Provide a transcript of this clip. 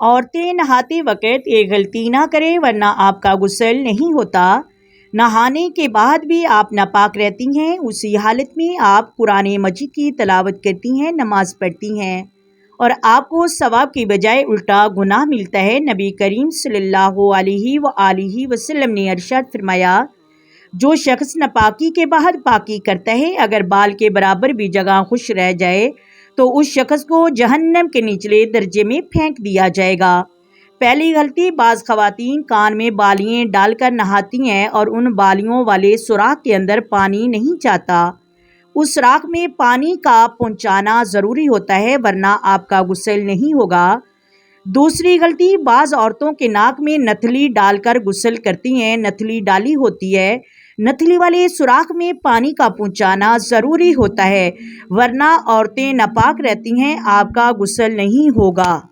औरतें नहाते वक़्त ये गलती ना करें वरना आपका गुस्ल नहीं होता। नहाने के बाद भी आप नापाक रहती हैं, उसी हालत में आप कुरान मजीद की तिलावत करती हैं, नमाज पढ़ती हैं और आपको सवाब की बजाय उल्टा गुनाह मिलता है। नबी करीम सल्लल्लाहु अलैहि वसल्लम ने इरशाद फरमाया, जो शख्स नापाकी के बाद पाकी करता है, अगर बाल के बराबर भी जगह खुश रह जाए तो उस शख्स को जहन्नम के निचले दर्जे में फेंक दिया जाएगा। पहली गलती, बाज़ ख़वातीन कान में बालियाँ डालकर नहाती हैं और उन बालियों वाले सुराख के अंदर पानी नहीं जाता। उस सुराख में पानी का पहुंचाना ज़रूरी होता है वरना आपका गुस्ल नहीं होगा। दूसरी गलती, बाज़ औरतों के नाक में नथली डालकर गुस्ल करती हैं। नथली डाली होती है, नथली वाले सुराख में पानी का पहुंचाना ज़रूरी होता है वरना औरतें नापाक रहती हैं, आपका गुस्ल नहीं होगा।